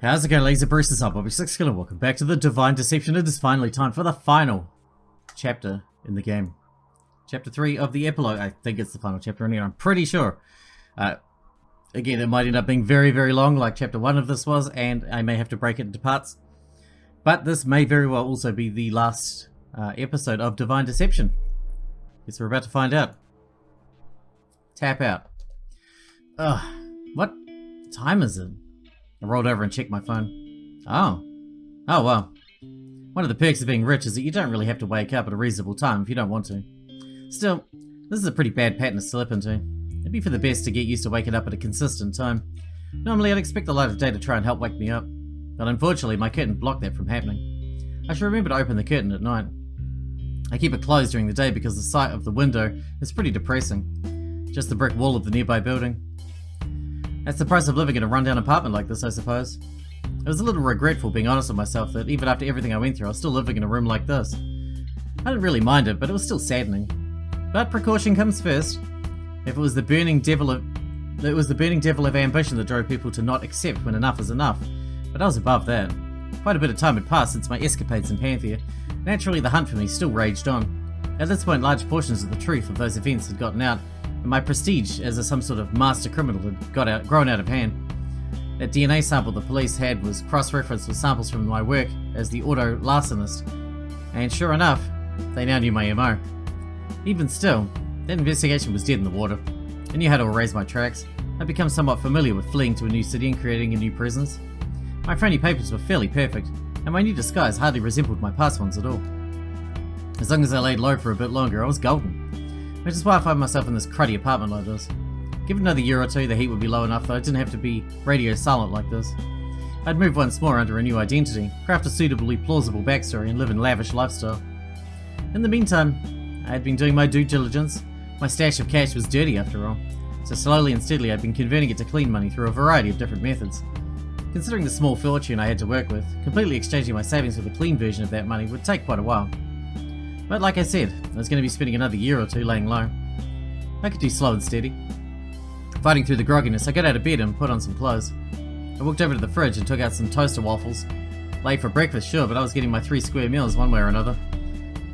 How's it going, ladies and Bruce's up? I'll be Sixkilla. Welcome back to the Divine Deception. It is finally time for the final chapter in the game. Chapter 3 of the epilogue. I think it's the final chapter anyway, I'm pretty sure. Again, it might end up being very, very long like chapter 1 of this was, and I may have to break it into parts. But this may very well also be the last episode of Divine Deception. Guess we're about to find out. Tap out. Ugh, what time is it? I rolled over and checked my phone. Oh well. One of the perks of being rich is that you don't really have to wake up at a reasonable time if you don't want to. Still, this is a pretty bad pattern to slip into. It'd be for the best to get used to waking up at a consistent time. Normally I'd expect the light of day to try and help wake me up, but unfortunately my curtain blocked that from happening. I should remember to open the curtain at night. I keep it closed during the day because the sight of the window is pretty depressing. Just the brick wall of the nearby building. That's the price of living in a rundown apartment like this, I suppose. It was a little regretful, being honest with myself, that even after everything I went through, I was still living in a room like this. I didn't really mind it, but it was still saddening. But precaution comes first. If it was the burning devil of ambition that drove people to not accept when enough is enough, but I was above that. Quite a bit of time had passed since my escapades in Panthea. Naturally, the hunt for me still raged on. At this point, large portions of the truth of those events had gotten out, and my prestige as some sort of master criminal had grown out of hand. That DNA sample the police had was cross-referenced with samples from my work as the auto-larcenist, and sure enough, they now knew my MO. Even still, that investigation was dead in the water. I knew how to erase my tracks. I'd become somewhat familiar with fleeing to a new city and creating a new presence. My phony papers were fairly perfect, and my new disguise hardly resembled my past ones at all. As long as I laid low for a bit longer, I was golden. Which is why I find myself in this cruddy apartment like this. Given another year or two, the heat would be low enough that I didn't have to be radio silent like this. I'd move once more under a new identity, craft a suitably plausible backstory, and live in lavish lifestyle. In the meantime, I had been doing my due diligence. My stash of cash was dirty after all, so slowly and steadily I'd been converting it to clean money through a variety of different methods. Considering the small fortune I had to work with, completely exchanging my savings for the clean version of that money would take quite a while. But like I said, I was going to be spending another year or two laying low. I could do slow and steady. Fighting through the grogginess, I got out of bed and put on some clothes. I walked over to the fridge and took out some toaster waffles. Late for breakfast, sure, but I was getting my 3 square meals one way or another.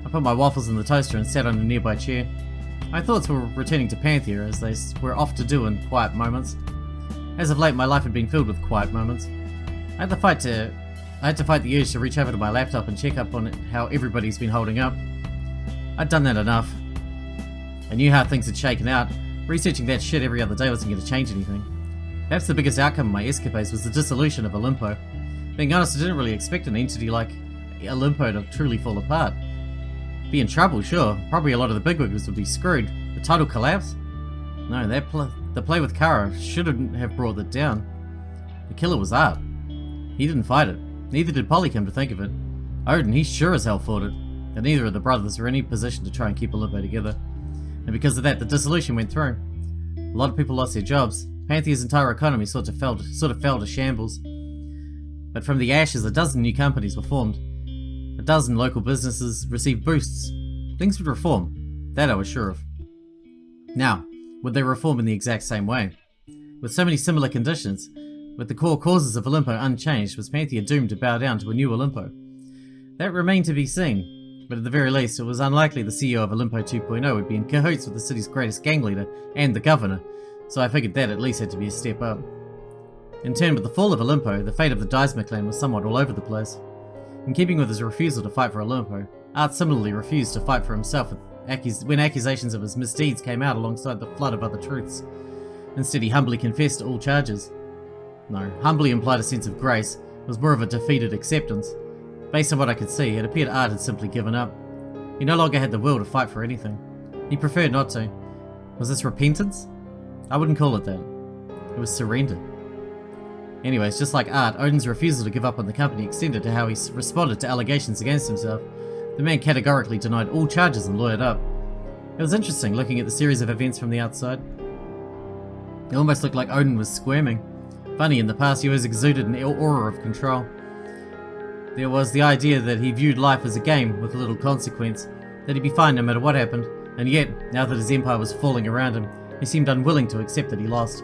I put my waffles in the toaster and sat on a nearby chair. My thoughts were returning to Panthea, as they were oft to do in quiet moments. As of late, my life had been filled with quiet moments. I had to fight the urge to reach over to my laptop and check up on how everybody's been holding up. I'd done that enough. I knew how things had shaken out. Researching that shit every other day wasn't going to change anything. Perhaps the biggest outcome of my escapades was the dissolution of Olimpo. Being honest, I didn't really expect an entity like Olimpo to truly fall apart. Be in trouble, sure. Probably a lot of the bigwigs would be screwed. The total collapse? No, the play with Kara shouldn't have brought it down. The killer was Art. He didn't fight it. Neither did Polly, come to think of it. Odin, he sure as hell fought it. And neither of the brothers were in any position to try and keep Olimpo together. And because of that, the dissolution went through. A lot of people lost their jobs. Panthea's entire economy sort of fell to shambles. But from the ashes, a dozen new companies were formed. A dozen local businesses received boosts. Things would reform. That I was sure of. Now, would they reform in the exact same way? With so many similar conditions, with the core causes of Olimpo unchanged, was Panthea doomed to bow down to a new Olimpo? That remained to be seen. But at the very least, it was unlikely the CEO of Olimpo 2.0 would be in cahoots with the city's greatest gang leader and the governor, so I figured that at least had to be a step up. In turn, with the fall of Olimpo, the fate of the Deismer clan was somewhat all over the place. In keeping with his refusal to fight for Olimpo, Art similarly refused to fight for himself when accusations of his misdeeds came out alongside the flood of other truths. Instead, he humbly confessed to all charges. No, humbly implied a sense of grace. It was more of a defeated acceptance. Based on what I could see, it appeared Art had simply given up. He no longer had the will to fight for anything. He preferred not to. Was this repentance? I wouldn't call it that. It was surrender. Anyways, just like Art, Odin's refusal to give up on the company extended to how he responded to allegations against himself. The man categorically denied all charges and lawyered up. It was interesting looking at the series of events from the outside. It almost looked like Odin was squirming. Funny, in the past he always exuded an aura of control. There was the idea that he viewed life as a game with little consequence, that he'd be fine no matter what happened, and yet, now that his empire was falling around him, he seemed unwilling to accept that he lost.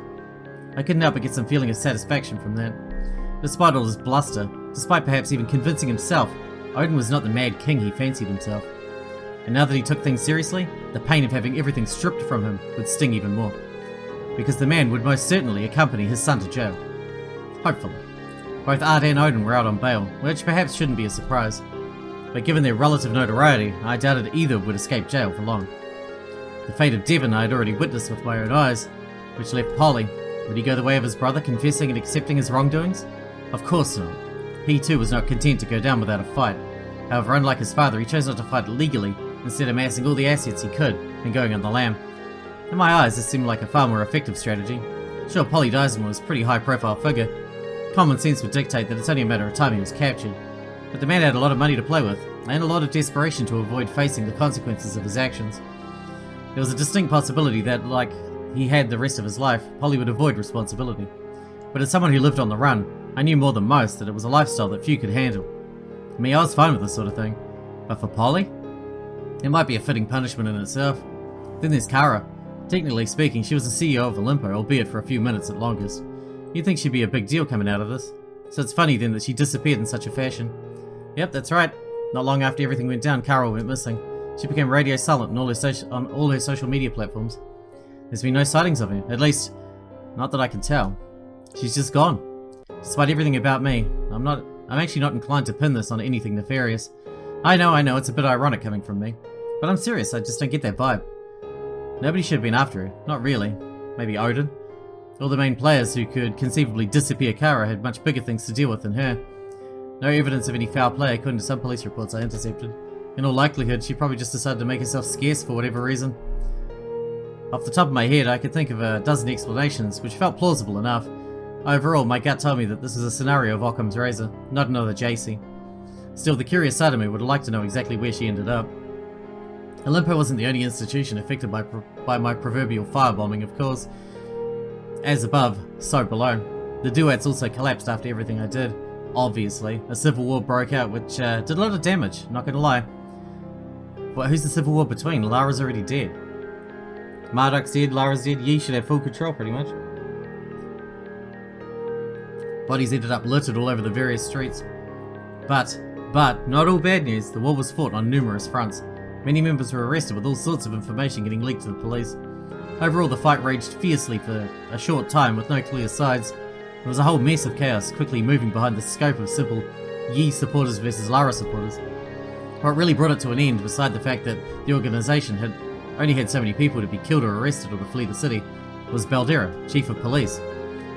I couldn't help but get some feeling of satisfaction from that. Despite all his bluster, despite perhaps even convincing himself Odin was not the mad king he fancied himself. And now that he took things seriously, the pain of having everything stripped from him would sting even more. Because the man would most certainly accompany his son to jail. Hopefully. Both Ard and Odin were out on bail, which perhaps shouldn't be a surprise. But given their relative notoriety, I doubted either would escape jail for long. The fate of Devon I had already witnessed with my own eyes, which left Polly. Would he go the way of his brother, confessing and accepting his wrongdoings? Of course not. He too was not content to go down without a fight. However, unlike his father, he chose not to fight legally, instead amassing all the assets he could and going on the lam. In my eyes, this seemed like a far more effective strategy. Sure, Polly Dyson was a pretty high-profile figure. Common sense would dictate that it's only a matter of time he was captured. But the man had a lot of money to play with, and a lot of desperation to avoid facing the consequences of his actions. There was a distinct possibility that, like he had the rest of his life, Polly would avoid responsibility. But as someone who lived on the run, I knew more than most that it was a lifestyle that few could handle. I mean, I was fine with this sort of thing. But for Polly? It might be a fitting punishment in itself. Then there's Kara. Technically speaking, she was the CEO of Olympia, albeit for a few minutes at longest. You'd think she'd be a big deal coming out of this. So it's funny then that she disappeared in such a fashion. Yep, that's right. Not long after everything went down, Kara went missing. She became radio silent on all her social media platforms. There's been no sightings of her, at least, not that I can tell. She's just gone. Despite everything about me, I'm actually not inclined to pin this on anything nefarious. I know, it's a bit ironic coming from me. But I'm serious, I just don't get that vibe. Nobody should have been after her, not really. Maybe Odin? All the main players who could conceivably disappear Kara had much bigger things to deal with than her. No evidence of any foul play according to some police reports I intercepted. In all likelihood, she probably just decided to make herself scarce for whatever reason. Off the top of my head, I could think of a dozen explanations, which felt plausible enough. Overall, my gut told me that this is a scenario of Occam's razor, not another JC. Still, the curious side of me would have liked to know exactly where she ended up. Olympia wasn't the only institution affected by my proverbial firebombing, of course. As above, so below. The duets also collapsed after everything I did. Obviously, a civil war broke out, which did a lot of damage, not gonna lie. But who's the civil war between? Lara's already dead. Marduk's dead, Lara's dead, Yi should have full control pretty much. Bodies ended up littered all over the various streets. But, not all bad news, the war was fought on numerous fronts. Many members were arrested with all sorts of information getting leaked to the police. Overall, the fight raged fiercely for a short time with no clear sides. It was a whole mess of chaos, quickly moving behind the scope of simple Yi supporters versus Lara supporters. What really brought it to an end, beside the fact that the organisation had only had so many people to be killed or arrested or to flee the city, was Baldera, chief of police.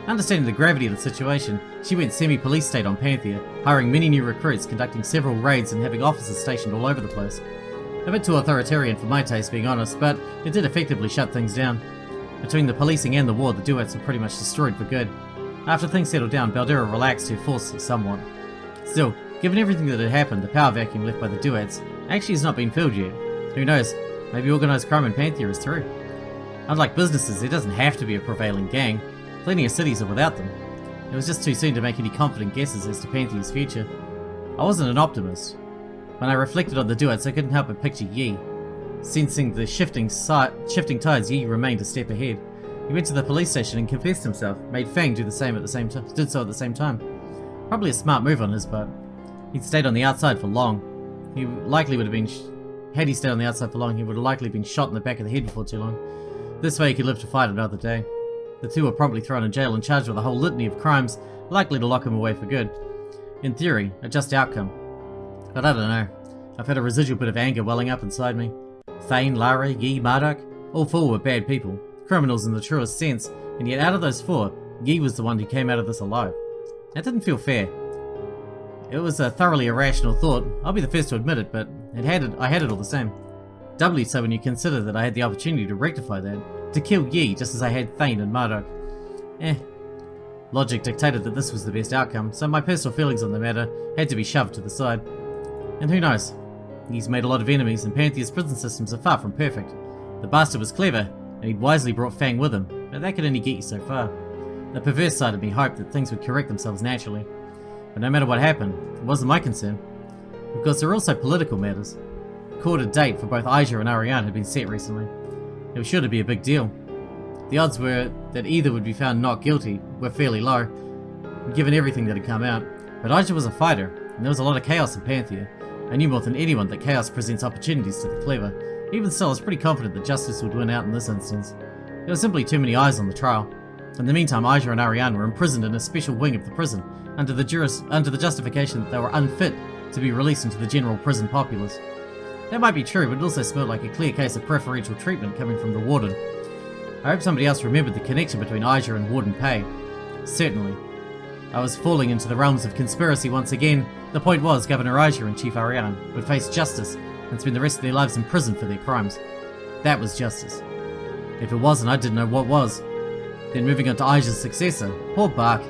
Understanding the gravity of the situation, she went semi-police state on Panthea, hiring many new recruits, conducting several raids and having officers stationed all over the place. A bit too authoritarian for my taste, being honest, but it did effectively shut things down. Between the policing and the war, the duets were pretty much destroyed for good. After things settled down, Baldera relaxed her force somewhat. Still, given everything that had happened, the power vacuum left by the duets actually has not been filled yet. Who knows, maybe organised crime in Panthea is through. Unlike businesses, there doesn't have to be a prevailing gang. Plenty of cities are without them. It was just too soon to make any confident guesses as to Panthea's future. I wasn't an optimist. When I reflected on the duets, I couldn't help but picture Yi. Sensing the shifting tides, Yi remained a step ahead. He went to the police station and confessed himself, made Fang do the same at the same time. Did so at the same time. Probably a smart move on his part. He'd stayed on the outside for long. He likely would have been, had he stayed on the outside for long, he would have likely been shot in the back of the head before too long. This way he could live to fight another day. The two were promptly thrown in jail and charged with a whole litany of crimes, likely to lock him away for good. In theory, a just outcome. But I don't know. I've had a residual bit of anger welling up inside me. Thane, Lara, Yi, Marduk, all four were bad people. Criminals in the truest sense, and yet out of those four, Yi was the one who came out of this alive. That didn't feel fair. It was a thoroughly irrational thought, I'll be the first to admit it, but I had it all the same. Doubly so when you consider that I had the opportunity to rectify that, to kill Yi just as I had Thane and Marduk. Logic dictated that this was the best outcome, so my personal feelings on the matter had to be shoved to the side. And who knows? He's made a lot of enemies, and Panthea's prison systems are far from perfect. The bastard was clever, and he'd wisely brought Fang with him, but that could only get you so far. The perverse side of me hoped that things would correct themselves naturally. But no matter what happened, it wasn't my concern. Because there are also political matters. A courted date for both Aja and Ariane had been set recently. It was sure to be a big deal. The odds were that either would be found not guilty were fairly low. given everything that had come out, but Aja was a fighter, and there was a lot of chaos in Panthea. I knew more than anyone that chaos presents opportunities to the clever. Even still, I was pretty confident that justice would win out in this instance. There were simply too many eyes on the trial. In the meantime, Aja and Ariane were imprisoned in a special wing of the prison, under the justification that they were unfit to be released into the general prison populace. That might be true, but it also smelled like a clear case of preferential treatment coming from the warden. I hope somebody else remembered the connection between Aja and Warden Pay. Certainly. I was falling into the realms of conspiracy once again. The point was, Governor Aja and Chief Ariane would face justice and spend the rest of their lives in prison for their crimes. That was justice. If it wasn't, I didn't know what was. Then moving on to Aja's successor, poor Bark.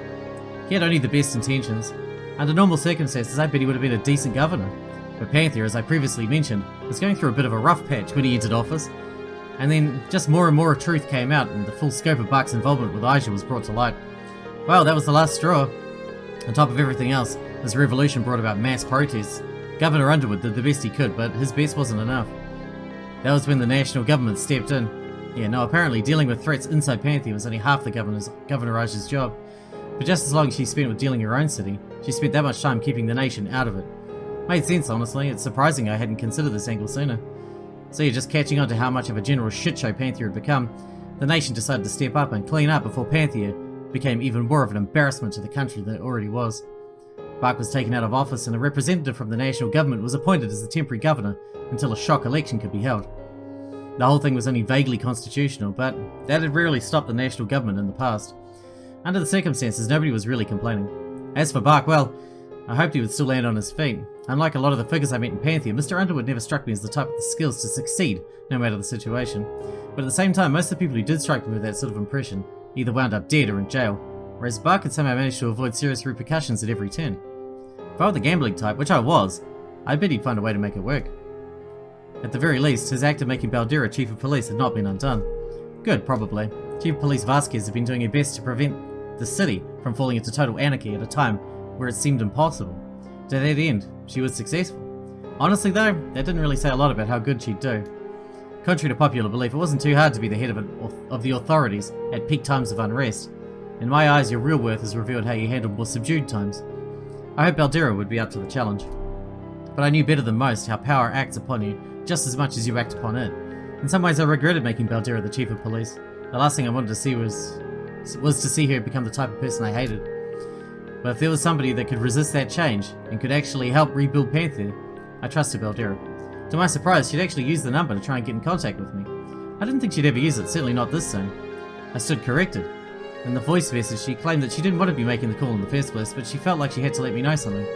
He had only the best intentions. Under normal circumstances, I bet he would have been a decent governor. But Panthea, as I previously mentioned, was going through a bit of a rough patch when he entered office. And then just more and more truth came out, and the full scope of Bark's involvement with Aja was brought to light. Well, that was the last straw. On top of everything else, this revolution brought about mass protests. Governor Underwood did the best he could, but his best wasn't enough. That was when the national government stepped in. Yeah, no, apparently dealing with threats inside Panthea was only half the Governor Aja's job. For just as long as she spent with dealing her own city, she spent that much time keeping the nation out of it. Made sense, honestly. It's surprising I hadn't considered this angle sooner. So you're just catching on to how much of a general shitshow Panthea had become. The nation decided to step up and clean up before Panthea became even more of an embarrassment to the country than it already was. Bark was taken out of office and a representative from the national government was appointed as the temporary governor until a shock election could be held. The whole thing was only vaguely constitutional, but that had rarely stopped the national government in the past. Under the circumstances, nobody was really complaining. As for Bark, well, I hoped he would still land on his feet. Unlike a lot of the figures I met in Panthea, Mr. Underwood never struck me as the type with the skills to succeed, no matter the situation. But at the same time, most of the people who did strike me with that sort of impression either wound up dead or in jail, whereas Bark had somehow managed to avoid serious repercussions at every turn. If I were the gambling type, which I was, I bet he'd find a way to make it work. At the very least, his act of making Baldera Chief of Police had not been undone. Good, probably. Chief of Police Vasquez had been doing her best to prevent the city from falling into total anarchy at a time where it seemed impossible. To that end, she was successful. Honestly though, that didn't really say a lot about how good she'd do. Contrary to popular belief, it wasn't too hard to be the head of the authorities at peak times of unrest. In my eyes, your real worth is revealed how you handle more subdued times. I hope Baldera would be up to the challenge. But I knew better than most how power acts upon you just as much as you act upon it. In some ways I regretted making Baldera the Chief of Police. The last thing I wanted to see was to see her become the type of person I hated. But if there was somebody that could resist that change, and could actually help rebuild Panthea, I trusted Baldera. To my surprise, she'd actually used the number to try and get in contact with me. I didn't think she'd ever use it, certainly not this soon. I stood corrected. In the voice message, she claimed that she didn't want to be making the call in the first place, but she felt like she had to let me know something.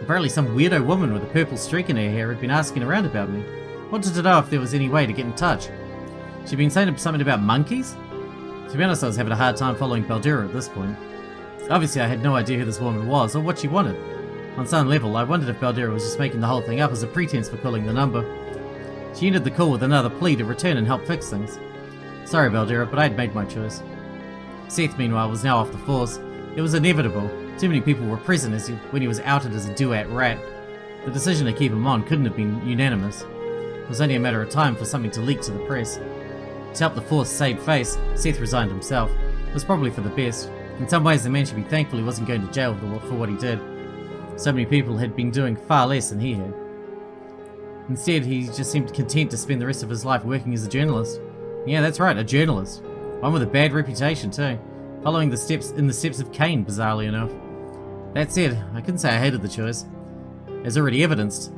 Apparently some weirdo woman with a purple streak in her hair had been asking around about me. Wanted to know if there was any way to get in touch. She'd been saying something about monkeys? To be honest, I was having a hard time following Baldera at this point. Obviously I had no idea who this woman was, or what she wanted. On some level, I wondered if Baldera was just making the whole thing up as a pretense for calling the number. She ended the call with another plea to return and help fix things. Sorry Baldera, but I had made my choice. Seth, meanwhile, was now off the force. It was inevitable. Too many people were present when he was outed as a duat rat. The decision to keep him on couldn't have been unanimous. It was only a matter of time for something to leak to the press. To help the force save face, Seth resigned himself. It was probably for the best. In some ways, the man should be thankful he wasn't going to jail for what he did. So many people had been doing far less than he had. Instead, he just seemed content to spend the rest of his life working as a journalist. Yeah, that's right, a journalist. One with a bad reputation too. Following the steps of Cain, bizarrely enough. That said, I couldn't say I hated the choice. As already evidenced,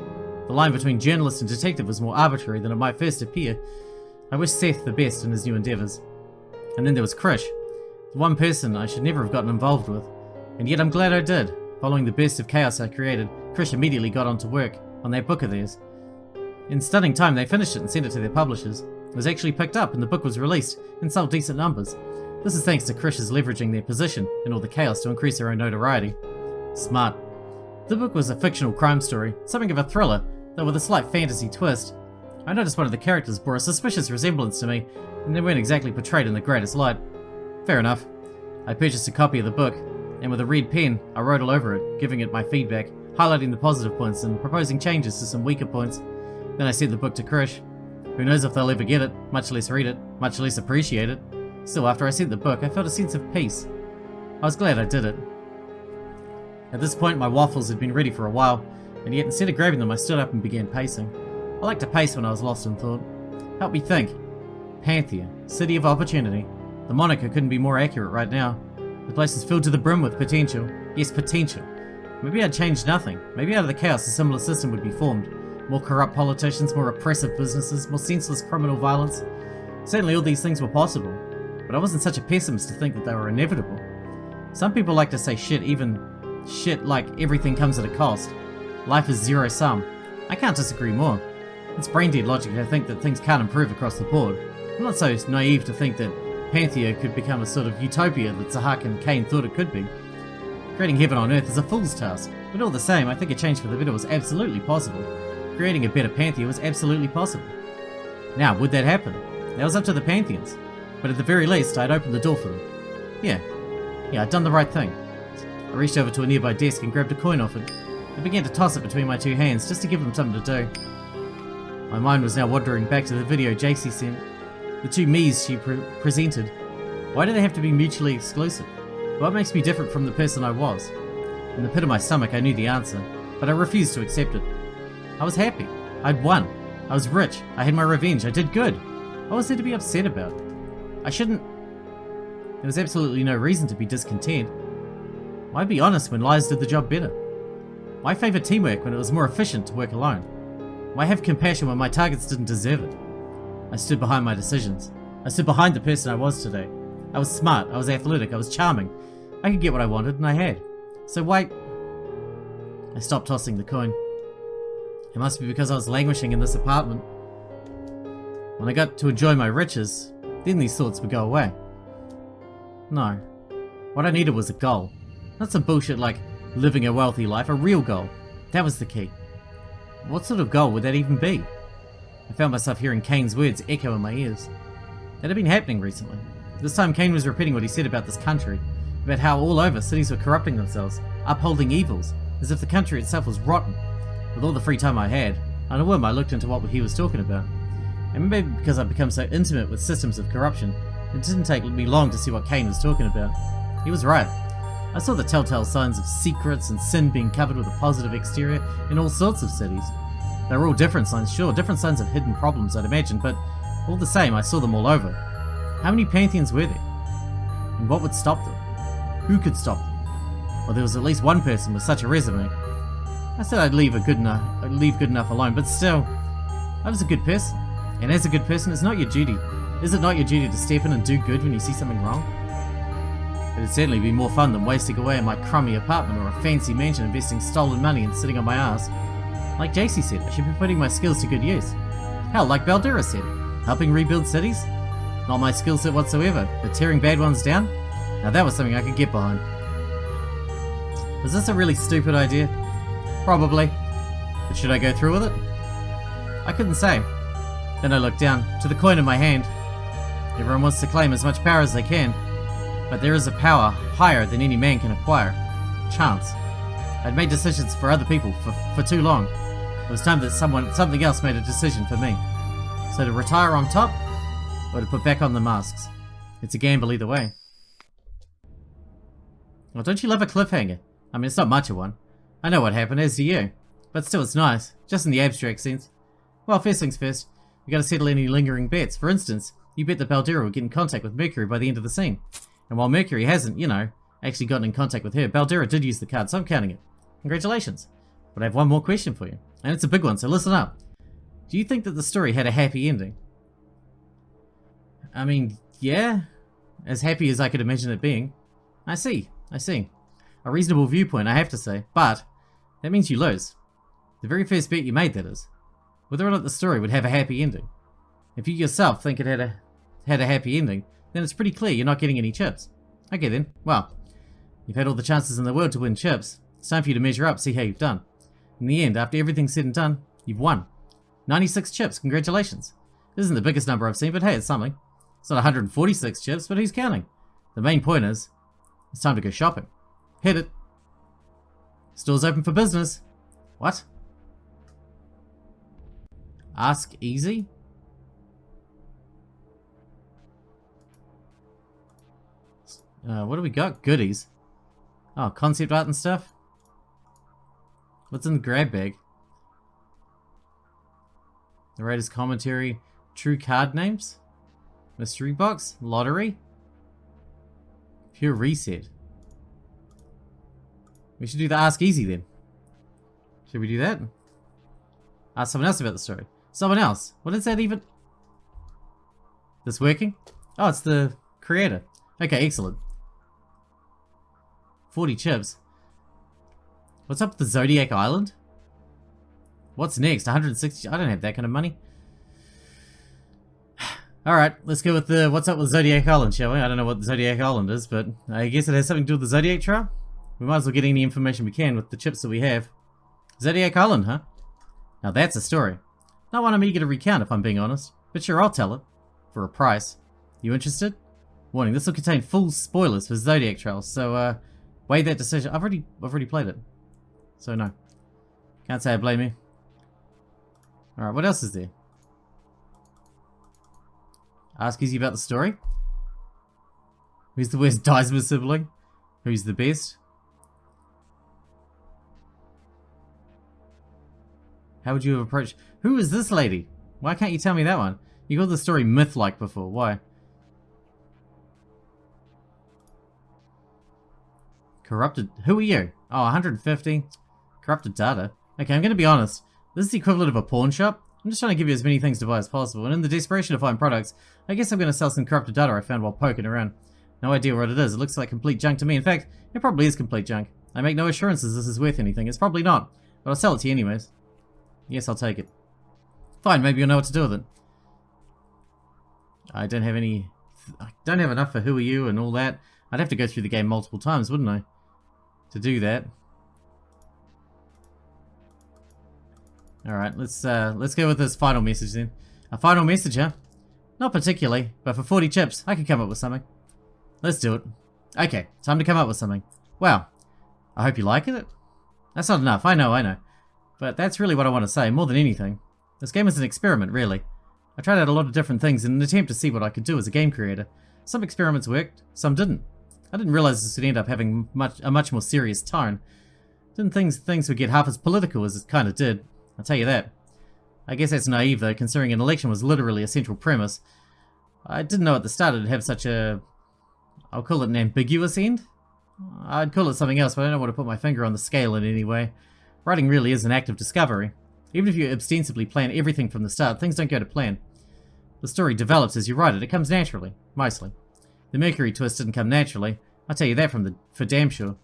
the line between journalist and detective was more arbitrary than it might first appear. I wish Seth the best in his new endeavours. And then there was Krish, the one person I should never have gotten involved with. And yet I'm glad I did. Following the burst of chaos I created, Krish immediately got onto work on that book of theirs. In stunning time, they finished it and sent it to their publishers. It was actually picked up and the book was released and sold decent numbers. This is thanks to Krish's leveraging their position in all the chaos to increase their own notoriety. Smart. The book was a fictional crime story, something of a thriller, though with a slight fantasy twist. I noticed one of the characters bore a suspicious resemblance to me, and they weren't exactly portrayed in the greatest light. Fair enough. I purchased a copy of the book, and with a red pen, I wrote all over it, giving it my feedback, highlighting the positive points and proposing changes to some weaker points. Then I sent the book to Krish. Who knows if they'll ever get it, much less read it, much less appreciate it. Still, after I sent the book, I felt a sense of peace. I was glad I did it. At this point, my waffles had been ready for a while, and yet instead of grabbing them, I stood up and began pacing. I like to pace when I was lost in thought. Help me think. Panthea, City of Opportunity. The moniker couldn't be more accurate right now. The place is filled to the brim with potential. Yes, potential. Maybe I'd change nothing. Maybe out of the chaos a similar system would be formed. More corrupt politicians, more oppressive businesses, more senseless criminal violence. Certainly all these things were possible, but I wasn't such a pessimist to think that they were inevitable. Some people like to say shit like everything comes at a cost. Life is zero sum. I can't disagree more. It's brain-dead logic to think that things can't improve across the board. I'm not so naive to think that Panthea could become a sort of utopia that Zahak and Kane thought it could be. Creating heaven on earth is a fool's task, but all the same, I think a change for the better was absolutely possible. Creating a better Panthea was absolutely possible. Now, would that happen? That was up to the Pantheans, but at the very least, I'd opened the door for them. Yeah, I'd done the right thing. I reached over to a nearby desk and grabbed a coin off it. I began to toss it between my two hands just to give them something to do. My mind was now wandering back to the video JC sent. The two me's she presented. Why do they have to be mutually exclusive? What makes me different from the person I was? In the pit of my stomach I knew the answer, but I refused to accept it. I was happy. I'd won. I was rich. I had my revenge. I did good. What was there to be upset about? I shouldn't... There was absolutely no reason to be discontent. Why be honest when lies did the job better? Why favour teamwork when it was more efficient to work alone? Why have compassion when my targets didn't deserve it? I stood behind my decisions. I stood behind the person I was today. I was smart, I was athletic, I was charming. I could get what I wanted, and I had. So why... I stopped tossing the coin. It must be because I was languishing in this apartment. When I got to enjoy my riches, then these thoughts would go away. No. What I needed was a goal. Not some bullshit like living a wealthy life, a real goal. That was the key. What sort of goal would that even be? I found myself hearing Kane's words echo in my ears. That had been happening recently. This time Kane was repeating what he said about this country, about how all over cities were corrupting themselves, upholding evils, as if the country itself was rotten. With all the free time I had, on a whim I looked into what he was talking about. And maybe because I'd become so intimate with systems of corruption, it didn't take me long to see what Kane was talking about. He was right. I saw the telltale signs of secrets and sin being covered with a positive exterior in all sorts of cities. They were all different signs, sure, different signs of hidden problems I'd imagine, but all the same I saw them all over. How many Pantheans were there? And what would stop them? Who could stop them? Well, there was at least one person with such a resume. I said I'd leave good enough alone, but still, I was a good person. And as a good person, it's not your duty. Is it not your duty to step in and do good when you see something wrong? It'd certainly be more fun than wasting away in my crummy apartment or a fancy mansion investing stolen money and sitting on my ass. Like JC said, I should be putting my skills to good use. Hell, like Baldura said, helping rebuild cities? Not my skill set whatsoever, but tearing bad ones down? Now that was something I could get behind. Was this a really stupid idea? Probably. But should I go through with it? I couldn't say. Then I looked down, to the coin in my hand. Everyone wants to claim as much power as they can, but there is a power higher than any man can acquire. Chance. I'd made decisions for other people for too long. It was time that something else made a decision for me. So to retire on top, or to put back on the masks. It's a gamble either way. Well, don't you love a cliffhanger? I mean, it's not much of one. I know what happened, as do you. But still, it's nice, just in the abstract sense. Well, first things first, we gotta settle any lingering bets. For instance, you bet that Baldura will get in contact with Mercury by the end of the scene. And while Mercury hasn't, actually gotten in contact with her, Baldura did use the card, so I'm counting it. Congratulations. But I have one more question for you, and it's a big one, so listen up. Do you think that the story had a happy ending? I mean, yeah, as happy as I could imagine it being. I see. A reasonable viewpoint, I have to say, but that means you lose. The very first bet you made, that is. Whether or not the story would have a happy ending. If you yourself think it had a happy ending, then it's pretty clear you're not getting any chips. Okay then, well, you've had all the chances in the world to win chips. It's time for you to measure up, see how you've done. In the end, after everything's said and done, you've won. 96 chips, congratulations. This isn't the biggest number I've seen, but hey, it's something. It's not 146 chips, but who's counting? The main point is, it's time to go shopping. Hit it. Store's open for business. What? Ask easy? What do we got? Goodies. Oh, concept art and stuff? What's in the grab bag? Narrator's commentary. True card names? Mystery box? Lottery? Pure reset. We should do the Ask Easy then. Should we do that? Ask someone else about the story. Someone else? What is that even? This working? Oh, it's the creator. Okay, excellent. 40 chips. What's up with the Zodiac Island? What's next? 160? I don't have that kind of money. Alright, let's go with the what's up with Zodiac Island, shall we? I don't know what Zodiac Island is, but I guess it has something to do with the Zodiac Trail. We might as well get any information we can with the chips that we have. Zodiac Island, huh? Now that's a story. Not one I'm eager to recount if I'm being honest, but sure, I'll tell it. For a price. You interested? Warning, this will contain full spoilers for Zodiac Trail, so weigh that decision. I've already played it. So no. Can't say I blame you. Alright, what else is there? Ask Easy about the story. Who's the worst Deisma sibling? Who's the best? How would you have approached... Who is this lady? Why can't you tell me that one? You called the story myth-like before. Why? Corrupted... Who are you? Oh, 150. Corrupted data. Okay, I'm going to be honest. This is the equivalent of a pawn shop. I'm just trying to give you as many things to buy as possible, and in the desperation to find products, I guess I'm going to sell some corrupted data I found while poking around. No idea what it is. It looks like complete junk to me. In fact, it probably is complete junk. I make no assurances this is worth anything. It's probably not, but I'll sell it to you anyways. Yes, I'll take it. Fine, maybe you'll know what to do with it. I don't have any... I don't have enough for who are you and all that. I'd have to go through the game multiple times, wouldn't I? To do that. Alright, let's go with this final message then. A final message, huh? Not particularly, but for 40 chips, I could come up with something. Let's do it. Okay, time to come up with something. Wow. I hope you like it. That's not enough, I know. But that's really what I want to say, more than anything. This game is an experiment, really. I tried out a lot of different things in an attempt to see what I could do as a game creator. Some experiments worked, some didn't. I didn't realize this would end up having a much more serious tone. Didn't think things would get half as political as it kind of did. I'll tell you that. I guess that's naive though, considering an election was literally a central premise. I didn't know at the start it'd have such a... I'll call it an ambiguous end? I'd call it something else, but I don't want to put my finger on the scale in any way. Writing really is an act of discovery. Even if you ostensibly plan everything from the start, things don't go to plan. The story develops as you write it. It comes naturally. Mostly. The Mercury twist didn't come naturally. I'll tell you that for damn sure.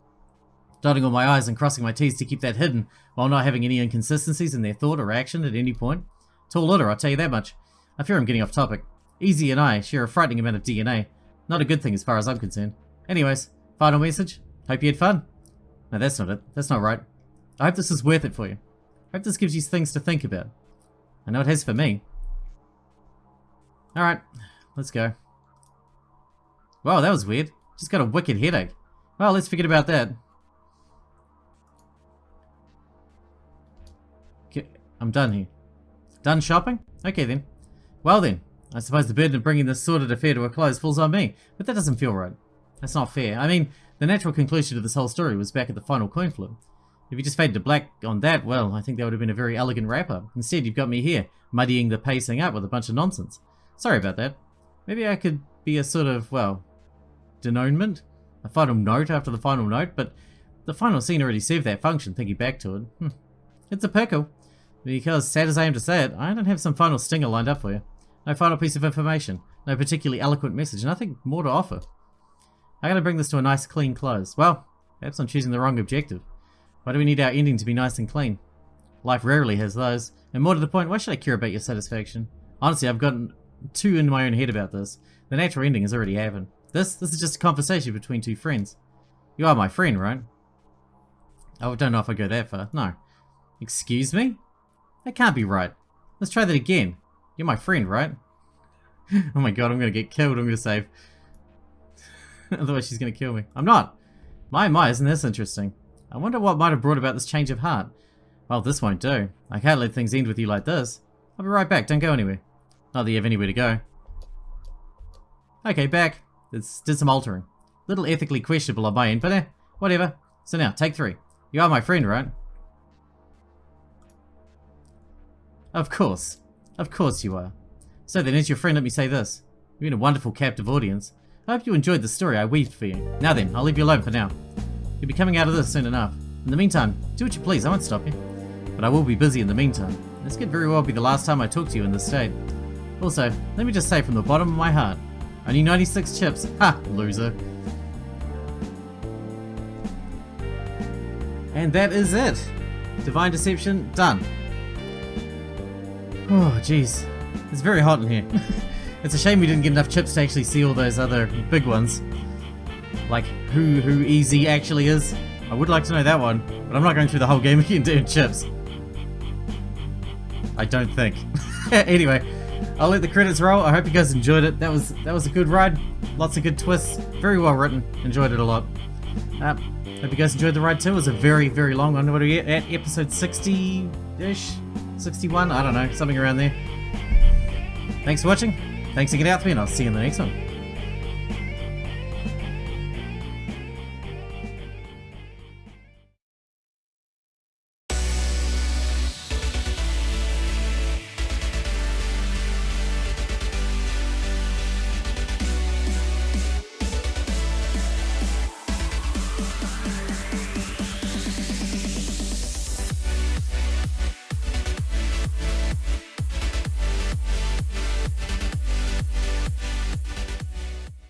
Dotting all my I's and crossing my T's to keep that hidden, while not having any inconsistencies in their thought or action at any point. Tall order, I'll tell you that much. I fear I'm getting off topic. Easy and I share a frightening amount of DNA. Not a good thing as far as I'm concerned. Anyways, final message. Hope you had fun. No, that's not it. That's not right. I hope this is worth it for you. I hope this gives you things to think about. I know it has for me. Alright, let's go. Wow, that was weird. Just got a wicked headache. Well, let's forget about that. Okay, I'm done here. Done shopping? Okay then. Well then, I suppose the burden of bringing this sordid affair to a close falls on me, but that doesn't feel right. That's not fair. I mean, the natural conclusion to this whole story was back at the final coin flip. If you just faded to black on that, well, I think that would have been a very elegant wrap-up. Instead, you've got me here, muddying the pacing up with a bunch of nonsense. Sorry about that. Maybe I could be a sort of, well, denouement? A final note after the final note, but the final scene already served that function, thinking back to it. It's a pickle. Because, sad as I am to say it, I don't have some final stinger lined up for you. No final piece of information, no particularly eloquent message, nothing more to offer. I gotta bring this to a nice clean close. Well, perhaps I'm choosing the wrong objective. Why do we need our ending to be nice and clean? Life rarely has those. And more to the point, why should I care about your satisfaction? Honestly, I've gotten too in my own head about this. The natural ending has already happened. This is just a conversation between two friends. You are my friend, right? I don't know if I go that far. No. Excuse me? That can't be right. Let's try that again. You're my friend, right? Oh my god, I'm gonna get killed. I'm gonna save. Otherwise she's gonna kill me. I'm not. My, isn't this interesting? I wonder what might have brought about this change of heart. Well, this won't do. I can't let things end with you like this. I'll be right back, don't go anywhere. Not that you have anywhere to go. Okay, back. Did some altering. Little ethically questionable on my end, but whatever. So now, take 3. You are my friend, right? Of course. Of course you are. So then, as your friend, let me say this. You've been a wonderful captive audience. I hope you enjoyed the story I weaved for you. Now then, I'll leave you alone for now. You'll be coming out of this soon enough. In the meantime, do what you please, I won't stop you. But I will be busy in the meantime. This could very well be the last time I talk to you in this state. Also, let me just say from the bottom of my heart, only 96 chips. Ha! Loser. And that is it. Divine Deception done. Oh, jeez. It's very hot in here. It's a shame we didn't get enough chips to actually see all those other big ones. Like who Easy actually is. I would like to know that one, but I'm not going through the whole game again doing chips. I don't think. Anyway, I'll let the credits roll. I hope you guys enjoyed it. That was a good ride. Lots of good twists. Very well written. Enjoyed it a lot. Hope you guys enjoyed the ride too. It was a very, very long one. What are we at? Episode 60-ish? 61? I don't know. Something around there. Thanks for watching. Thanks for getting out to me, and I'll see you in the next one.